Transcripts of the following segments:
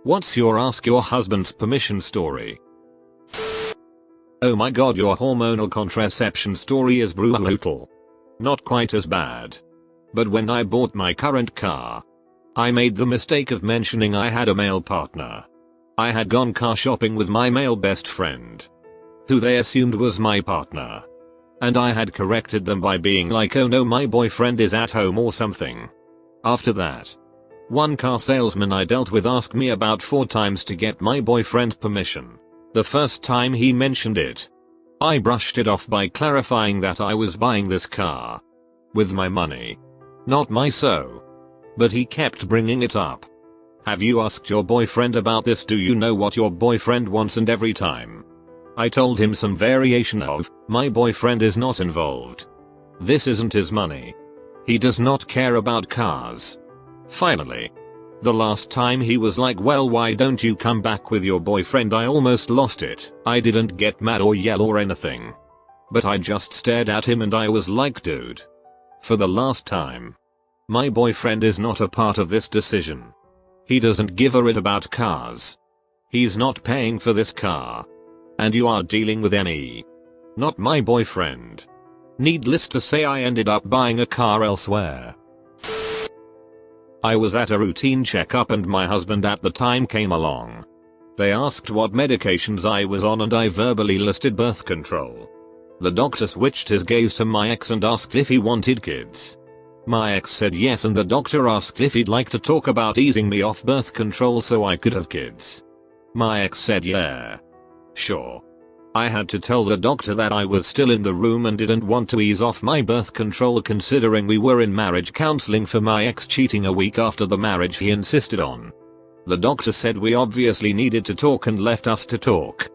What's your ask your husband's permission story? Oh my god, your hormonal contraception story is brutal. Not quite as bad. But when I bought my current car, I made the mistake of mentioning I had a male partner. I had gone car shopping with my male best friend, who they assumed was my partner. And I had corrected them by being like, oh no, my boyfriend is at home or something. After that, one car salesman I dealt with asked me about 4 times to get my boyfriend's permission. The first time he mentioned it, I brushed it off by clarifying that I was buying this car with my money, not my so. But he kept bringing it up. Have you asked your boyfriend about this? Do you know what your boyfriend wants? And every time I told him some variation of, my boyfriend is not involved. This isn't his money. He does not care about cars. Finally, the last time he was like, well, why don't you come back with your boyfriend? I almost lost it. I didn't get mad or yell or anything, but I just stared at him and I was like, dude, for the last time, my boyfriend is not a part of this decision. He doesn't give a shit about cars. He's not paying for this car. And you are dealing with me, not my boyfriend. Needless to say, I ended up buying a car elsewhere. I was at a routine checkup and my husband at the time came along. They asked what medications I was on and I verbally listed birth control. The doctor switched his gaze to my ex and asked if he wanted kids. My ex said yes, and the doctor asked if he'd like to talk about easing me off birth control so I could have kids. My ex said yeah, sure. I had to tell the doctor that I was still in the room and didn't want to ease off my birth control, considering we were in marriage counseling for my ex cheating a week after the marriage he insisted on. The doctor said we obviously needed to talk and left us to talk.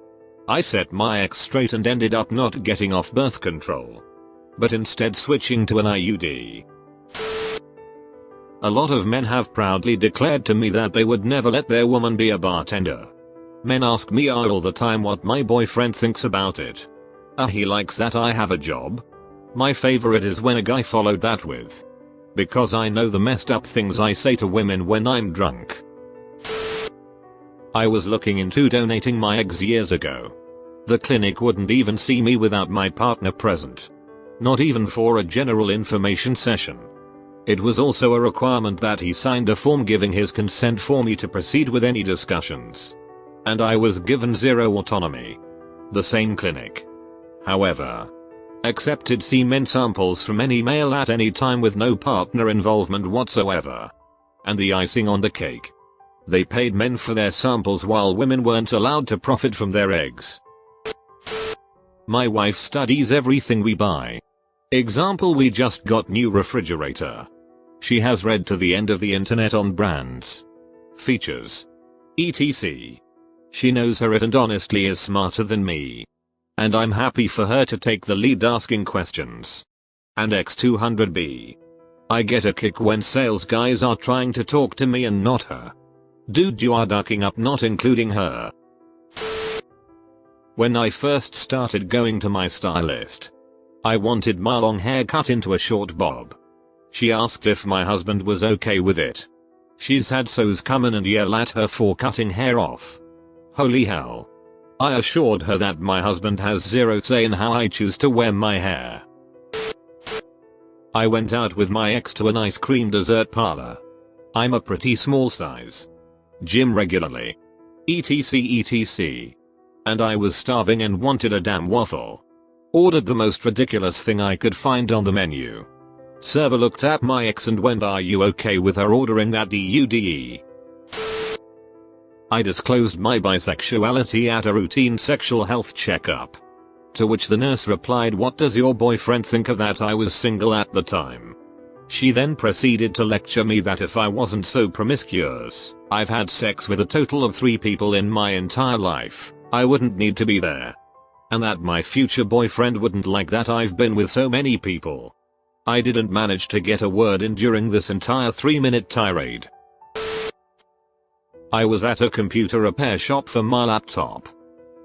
I set my ex straight and ended up not getting off birth control, but instead switching to an IUD. A lot of men have proudly declared to me that they would never let their woman be a bartender. Men ask me all the time what my boyfriend thinks about it. He likes that I have a job. My favorite is when a guy followed that with, because I know the messed up things I say to women when I'm drunk. I was looking into donating my eggs years ago. The clinic wouldn't even see me without my partner present. Not even for a general information session. It was also a requirement that he signed a form giving his consent for me to proceed with any discussions. And I was given zero autonomy. The same clinic, however, accepted semen samples from any male at any time with no partner involvement whatsoever. And the icing on the cake, they paid men for their samples while women weren't allowed to profit from their eggs. My wife studies everything we buy. Example, we just got new refrigerator. She has read to the end of the internet on brands, features, etc. She knows her it and honestly is smarter than me. And I'm happy for her to take the lead asking questions. And X200B. I get a kick when sales guys are trying to talk to me and not her. Dude, you are ducking up, not including her. When I first started going to my stylist, I wanted my long hair cut into a short bob. She asked if my husband was okay with it. She's had so's come in and yell at her for cutting hair off. Holy hell. I assured her that my husband has zero say in how I choose to wear my hair. I went out with my ex to an ice cream dessert parlor. I'm a pretty small size. Gym regularly. etc. And I was starving and wanted a damn waffle. Ordered the most ridiculous thing I could find on the menu. Server looked at my ex and went, are you okay with her ordering that DUDE? I disclosed my bisexuality at a routine sexual health checkup. To which the nurse replied, what does your boyfriend think of that? I was single at the time. She then proceeded to lecture me that if I wasn't so promiscuous, I've had sex with a total of 3 people in my entire life, I wouldn't need to be there. And that my future boyfriend wouldn't like that I've been with so many people. I didn't manage to get a word in during this entire 3-minute tirade. I was at a computer repair shop for my laptop.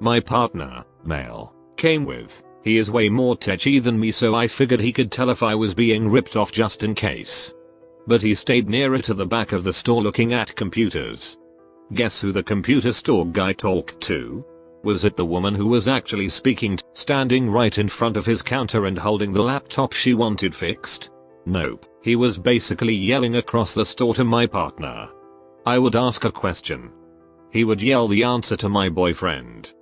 My partner, male, came with. He is way more techy than me, so I figured he could tell if I was being ripped off just in case. But he stayed nearer to the back of the store looking at computers. Guess who the computer store guy talked to? Was it the woman who was actually speaking, standing right in front of his counter and holding the laptop she wanted fixed? Nope, he was basically yelling across the store to my partner. I would ask a question. He would yell the answer to my boyfriend.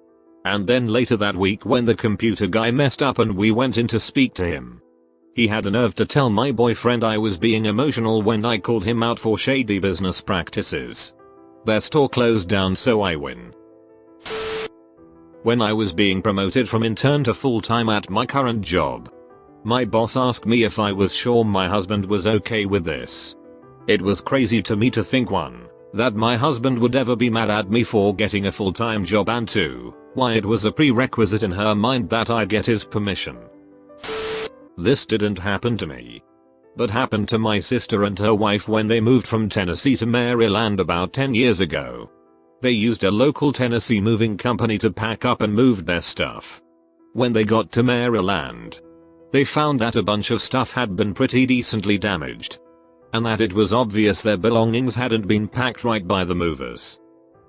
And then later that week when the computer guy messed up and we went in to speak to him, he had the nerve to tell my boyfriend I was being emotional when I called him out for shady business practices. Their store closed down, so I win. When I was being promoted from intern to full-time at my current job, my boss asked me if I was sure my husband was okay with this. It was crazy to me to think, 1, that my husband would ever be mad at me for getting a full-time job, and 2, why it was a prerequisite in her mind that I get his permission. This didn't happen to me, but happened to my sister and her wife when they moved from Tennessee to Maryland about 10 years ago. They used a local Tennessee moving company to pack up and move their stuff. When they got to Maryland, they found that a bunch of stuff had been pretty decently damaged, and that it was obvious their belongings hadn't been packed right by the movers.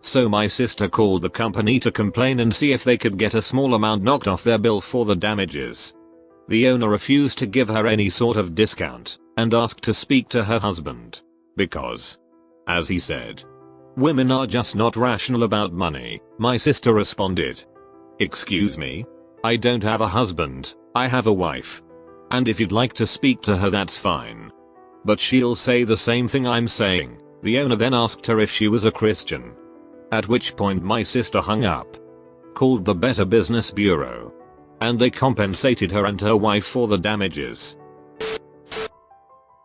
So my sister called the company to complain and see if they could get a small amount knocked off their bill for the damages. The owner refused to give her any sort of discount and asked to speak to her husband because, as he said, women are just not rational about money. My sister responded, "Excuse me? I don't have a husband, I have a wife. And if you'd like to speak to her, that's fine. But she'll say the same thing I'm saying." The owner then asked her if she was a Christian, at which point my sister hung up, called the Better Business Bureau, and they compensated her and her wife for the damages.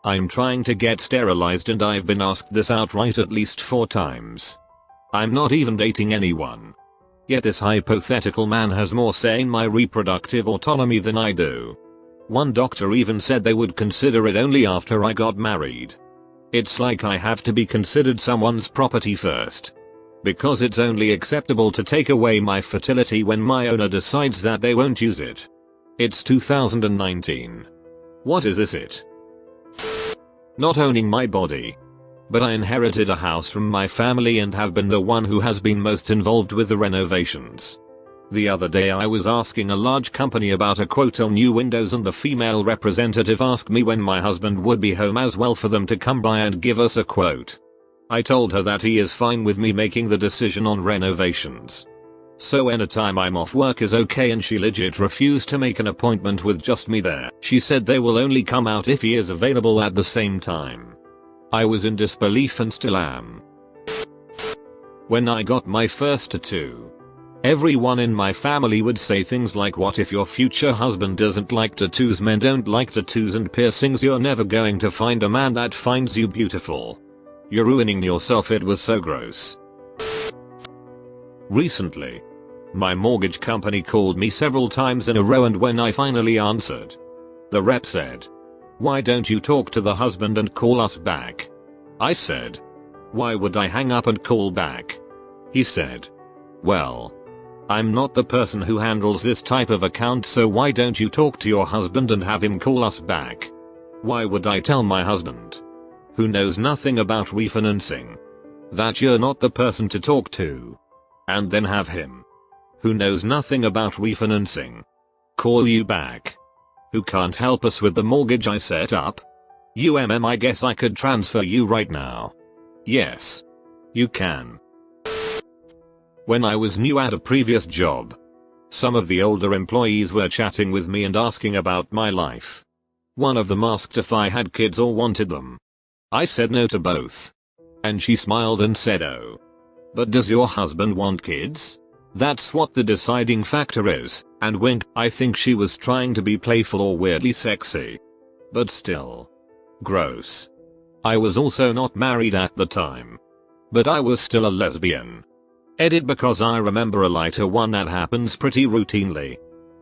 I'm trying to get sterilized and I've been asked this outright at least 4 times. I'm not even dating anyone. Yet this hypothetical man has more say in my reproductive autonomy than I do. One doctor even said they would consider it only after I got married. It's like I have to be considered someone's property first, because it's only acceptable to take away my fertility when my owner decides that they won't use it. It's 2019. What is this? Not owning my body. But I inherited a house from my family and have been the one who has been most involved with the renovations. The other day I was asking a large company about a quote on new windows and the female representative asked me when my husband would be home as well for them to come by and give us a quote. I told her that he is fine with me making the decision on renovations. So anytime I'm off work is okay, and she legit refused to make an appointment with just me there. She said they will only come out if he is available at the same time. I was in disbelief and still am. When I got my first tattoo, everyone in my family would say things like, "What if your future husband doesn't like tattoos? Men don't like tattoos and piercings. You're never going to find a man that finds you beautiful. You're ruining yourself." It was so gross. Recently, my mortgage company called me several times in a row, and when I finally answered, the rep said, "Why don't you talk to the husband and call us back?" I said, "Why would I hang up and call back?" He said, "Well, I'm not the person who handles this type of account, so why don't you talk to your husband and have him call us back?" Why would I tell my husband, who knows nothing about refinancing, that you're not the person to talk to, and then have him, who knows nothing about refinancing, call you back, who can't help us with the mortgage I set up? I guess I could transfer you right now. Yes, you can. When I was new at a previous job, some of the older employees were chatting with me and asking about my life. One of them asked if I had kids or wanted them. I said no to both. And she smiled and said, "Oh, but does your husband want kids? That's what the deciding factor is," and winked. I think she was trying to be playful or weirdly sexy. But still. Gross. I was also not married at the time, but I was still a lesbian. Edit, because I remember a lighter one that happens pretty routinely.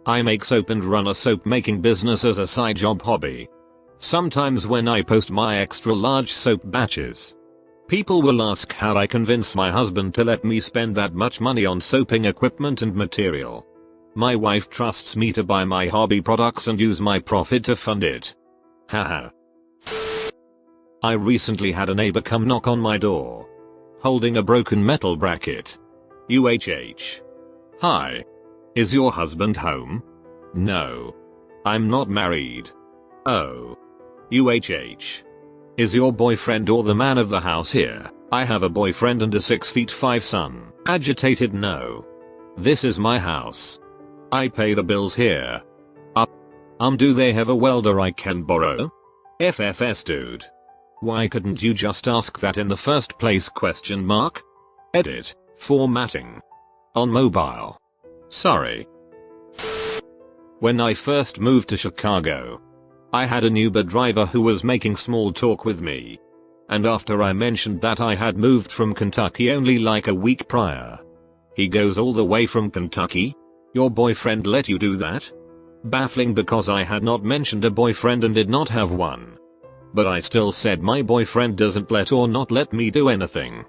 I make soap and run a soap making business as a side job hobby. Sometimes when I post my extra large soap batches, people will ask how I convince my husband to let me spend that much money on soaping equipment and material. My wife trusts me to buy my hobby products and use my profit to fund it. Haha. I recently had a neighbor come knock on my door. holding a broken metal bracket. UHH. Hi. Is your husband home? No. I'm not married. Oh. UHH. Is your boyfriend or the man of the house here? I have a boyfriend and a 6'5" son. Agitated no. This is my house. I pay the bills here. Do they have a welder I can borrow? FFS dude. Why couldn't you just ask that in the first place? Edit. Formatting. On mobile. Sorry. When I first moved to Chicago, I had an Uber driver who was making small talk with me. And after I mentioned that I had moved from Kentucky only like a week prior, he goes, all the way from Kentucky? Your boyfriend let you do that? Baffling because I had not mentioned a boyfriend and did not have one. But I still said my boyfriend doesn't let or not let me do anything.